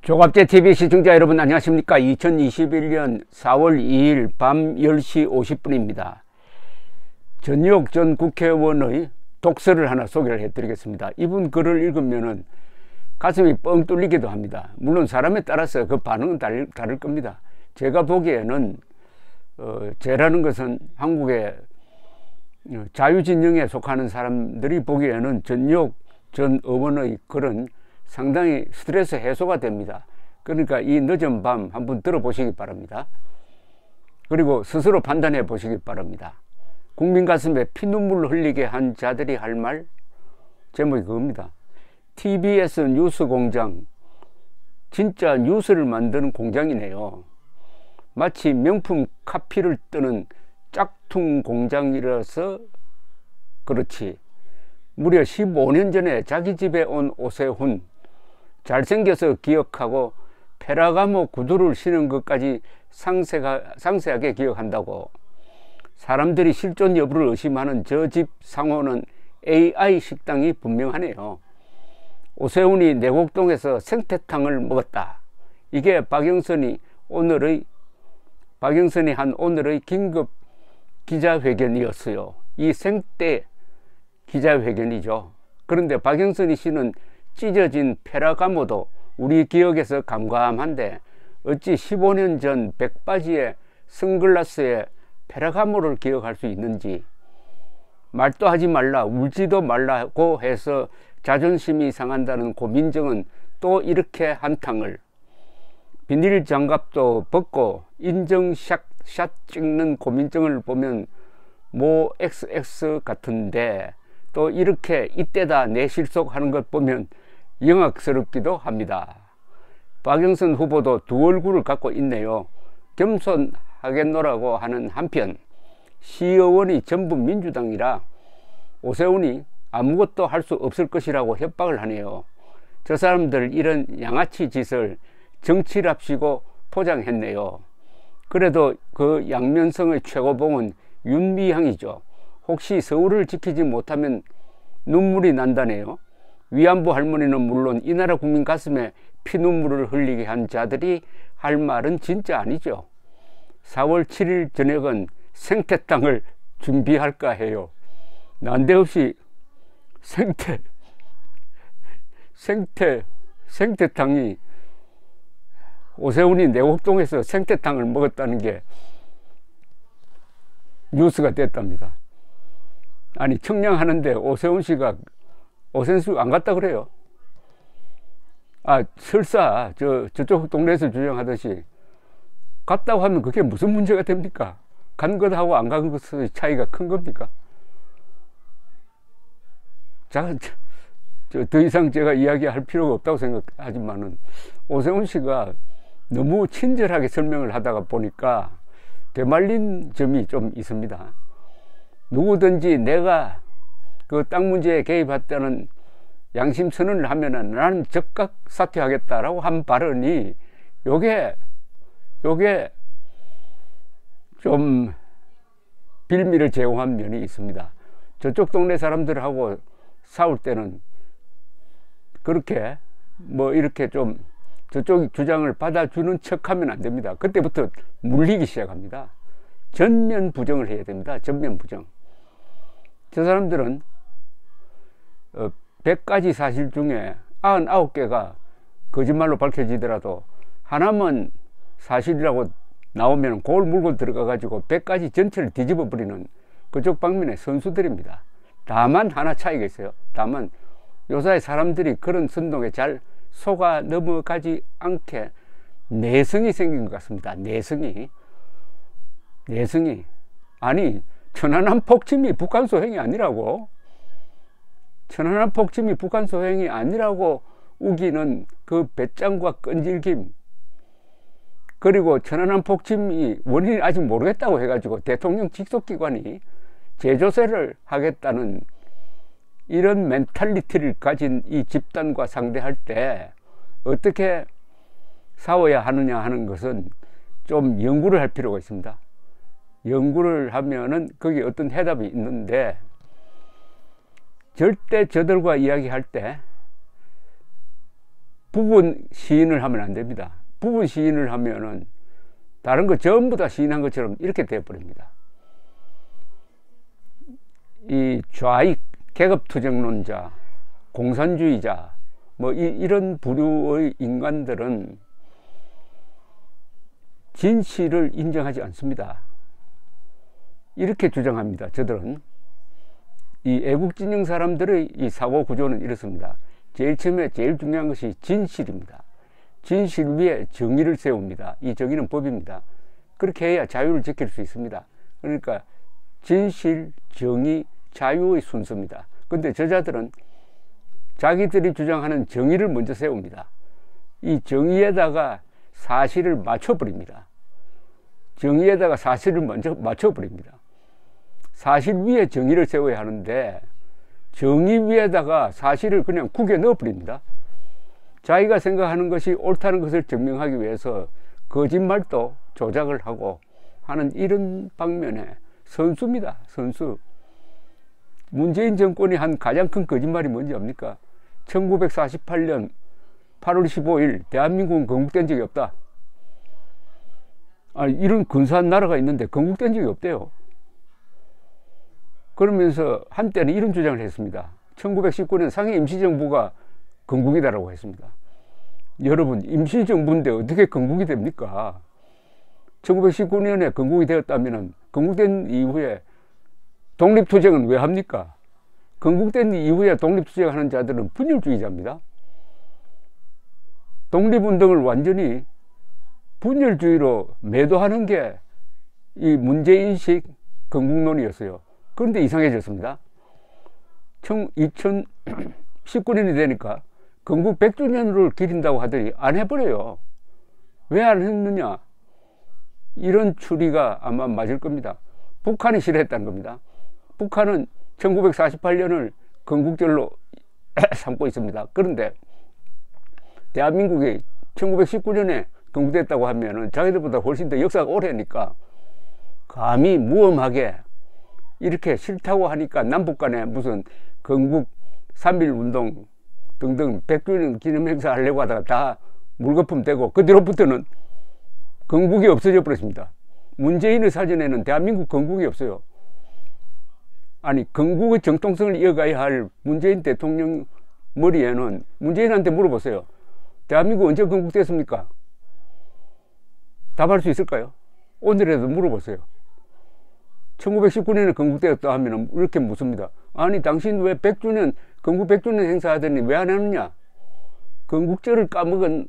조갑제TV 시청자 여러분 안녕하십니까. 2021년 4월 2일 밤 10시 50분입니다. 전유옥 전 국회의원의 독서를 하나 소개를 해드리겠습니다. 이분 글을 읽으면 가슴이 뻥 뚫리기도 합니다. 물론 사람에 따라서 그 반응은 다를 겁니다. 제가 보기에는 제라는 것은 한국의 자유진영에 속하는 사람들이 보기에는 전유옥 전 의원의 글은 상당히 스트레스 해소가 됩니다. 그러니까 이 늦은 밤 한번 들어보시기 바랍니다. 그리고 스스로 판단해 보시기 바랍니다. 국민 가슴에 피눈물 흘리게 한 자들이 할 말, 제목이 그겁니다. TBS 뉴스 공장, 진짜 뉴스를 만드는 공장이네요. 마치 명품 카피를 뜨는 짝퉁 공장이라서 그렇지. 무려 15년 전에 자기 집에 온 오세훈, 잘생겨서 기억하고 페라가모 구두를 신은 것까지 상세하게 기억한다고. 사람들이 실존 여부를 의심하는 저 집 상호는 AI 식당이 분명하네요. 오세훈이 내곡동에서 생태탕을 먹었다. 이게 박영선이 한 오늘의 긴급 기자회견이었어요. 이 생태 기자회견이죠. 그런데 박영선이 씨는 찢어진 페라가모도 우리 기억에서 감감한데 어찌 15년 전 백바지에 선글라스에 페라가모를 기억할 수 있는지. 말도 하지 말라, 울지도 말라고 해서 자존심이 상한다는 고민정은 또 이렇게 한탕을. 비닐 장갑도 벗고 인증샷 찍는 고민정을 보면 모 XX 같은데 또 이렇게 이때다 내 실속하는 것 보면 영악스럽기도 합니다. 박영선 후보도 두 얼굴을 갖고 있네요. 겸손하겠노라고 하는 한편 시의원이 전부 민주당이라 오세훈이 아무것도 할 수 없을 것이라고 협박을 하네요. 저 사람들 이런 양아치 짓을 정치랍시고 포장했네요. 그래도 그 양면성의 최고봉은 윤미향이죠. 혹시 서울을 지키지 못하면 눈물이 난다네요. 위안부 할머니는 물론 이 나라 국민 가슴에 피눈물을 흘리게 한 자들이 할 말은 진짜 아니죠. 4월 7일 저녁은 생태탕을 준비할까 해요. 난데없이 생태탕이 오세훈이 내곡동에서 생태탕을 먹었다는 게 뉴스가 됐답니다. 아니 청량하는데 오세훈 씨가 오센수 안 갔다 그래요. 설사 저쪽 동네에서 주장하듯이 갔다고 하면 그게 무슨 문제가 됩니까? 간 것하고 안 간 것의 차이가 큰 겁니까? 더 이상 제가 이야기할 필요가 없다고 생각하지만은 오세훈 씨가 너무 친절하게 설명을 하다가 보니까 되말린 점이 좀 있습니다. 누구든지 내가 그 땅 문제에 개입했다는 양심 선언을 하면은 나는 즉각 사퇴하겠다라고 한 발언이 요게 좀 빌미를 제공한 면이 있습니다. 저쪽 동네 사람들하고 싸울 때는 그렇게 이렇게 좀 저쪽 주장을 받아주는 척하면 안 됩니다. 그때부터 물리기 시작합니다. 전면 부정을 해야 됩니다. 전면 부정. 저 사람들은 100가지 사실 중에 99개가 거짓말로 밝혀지더라도 하나만 사실이라고 나오면 그걸 물고 들어가 가지고 100가지 전체를 뒤집어 버리는 그쪽 방면의 선수들입니다. 다만 하나 차이가 있어요. 다만 요사이 사람들이 그런 선동에 잘 속아 넘어가지 않게 내성이 생긴 것 같습니다. 내성이. 아니 천안함 폭침이 북한 소행이 아니라고. 천안함 폭침이 북한 소행이 아니라고 우기는 그 배짱과 끈질김, 그리고 천안함 폭침이 원인이 아직 모르겠다고 해가지고 대통령 직속기관이 재조사를 하겠다는 이런 멘탈리티를 가진 이 집단과 상대할 때 어떻게 싸워야 하느냐 하는 것은 좀 연구를 할 필요가 있습니다. 연구를 하면은 거기에 어떤 해답이 있는데, 절대 저들과 이야기할 때 부분 시인을 하면 안 됩니다. 부분 시인을 하면은 다른 거 전부 다 시인한 것처럼 이렇게 되어버립니다. 이 좌익, 계급투쟁론자, 공산주의자, 뭐 이런 부류의 인간들은 진실을 인정하지 않습니다. 이렇게 주장합니다. 저들은 이 애국진영 사람들의 이 사고 구조는 이렇습니다. 제일 처음에 제일 중요한 것이 진실입니다. 진실 위에 정의를 세웁니다. 이 정의는 법입니다. 그렇게 해야 자유를 지킬 수 있습니다. 그러니까 진실, 정의, 자유의 순서입니다. 근데 저자들은 자기들이 주장하는 정의를 먼저 세웁니다. 이 정의에다가 사실을 맞춰버립니다. 정의에다가 사실을 먼저 맞춰버립니다. 사실 위에 정의를 세워야 하는데 정의 위에다가 사실을 그냥 국에 넣어버립니다. 자기가 생각하는 것이 옳다는 것을 증명하기 위해서 거짓말도 조작을 하고 하는 이런 방면의 선수입니다. 선수. 문재인 정권이 한 가장 큰 거짓말이 뭔지 압니까? 1948년 8월 15일 대한민국은 건국된 적이 없다. 이런 근사한 나라가 있는데 건국된 적이 없대요. 그러면서 한때는 이런 주장을 했습니다. 1919년 상해 임시정부가 건국이다라고 했습니다. 여러분, 임시정부인데 어떻게 건국이 됩니까? 1919년에 건국이 되었다면 건국된 이후에 독립투쟁은 왜 합니까? 건국된 이후에 독립투쟁하는 자들은 분열주의자입니다. 독립운동을 완전히 분열주의로 매도하는 게 이 문재인식 건국론이었어요. 그런데 이상해졌습니다. 2019년이 되니까 건국 100주년을 기린다고 하더니 안 해버려요. 왜 안 했느냐? 이런 추리가 아마 맞을 겁니다. 북한이 싫어했다는 겁니다. 북한은 1948년을 건국절로 삼고 있습니다. 그런데 대한민국이 1919년에 건국됐다고 하면은 자기들보다 훨씬 더 역사가 오래니까 감히 무엄하게 이렇게 싫다고 하니까 남북 간에 무슨 건국 3.1운동 등등 100주년 기념 행사 하려고 하다가 다 물거품 되고 그 뒤로부터는 건국이 없어져 버렸습니다. 문재인의 사전에는 대한민국 건국이 없어요. 아니, 건국의 정통성을 이어가야 할 문재인 대통령 머리에는 문재인한테 물어보세요. 대한민국 언제 건국됐습니까? 답할 수 있을까요? 오늘에도 물어보세요. 1919년에 건국되었다 하면 이렇게 묻습니다. 아니, 당신 왜 100주년, 건국 100주년 행사하더니 왜 안 하느냐? 건국절을 까먹은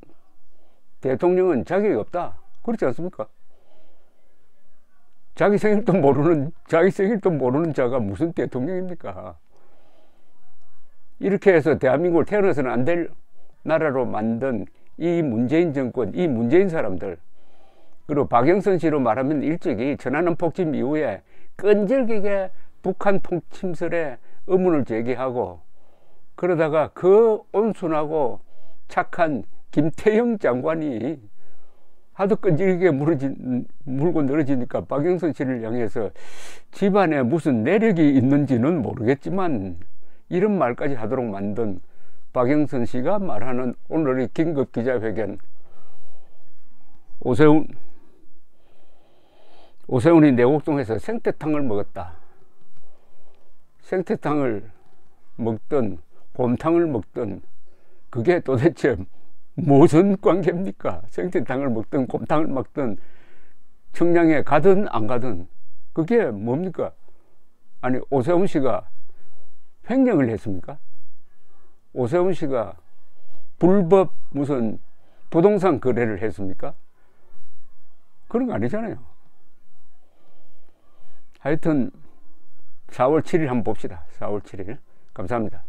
대통령은 자격이 없다. 그렇지 않습니까? 자기 생일도 모르는 자가 무슨 대통령입니까? 이렇게 해서 대한민국을 태어나서는 안 될 나라로 만든 이 문재인 정권, 이 문재인 사람들, 그리고 박영선 씨로 말하면 일찍이 천안함 폭침 이후에 끈질기게 북한 폭침설에 의문을 제기하고 그러다가 그 온순하고 착한 김태형 장관이 하도 끈질기게 물고 늘어지니까 박영선 씨를 향해서 집안에 무슨 내력이 있는지는 모르겠지만 이런 말까지 하도록 만든 박영선 씨가 말하는 오늘의 긴급 기자회견. 오세훈이 내곡동에서 생태탕을 먹었다. 생태탕을 먹든 곰탕을 먹든 그게 도대체 무슨 관계입니까? 생태탕을 먹든 곰탕을 먹든 청량에 가든 안 가든 그게 뭡니까? 아니, 오세훈 씨가 횡령을 했습니까? 오세훈 씨가 불법 무슨 부동산 거래를 했습니까? 그런 거 아니잖아요. 하여튼 4월 7일 한번 봅시다. 4월 7일. 감사합니다.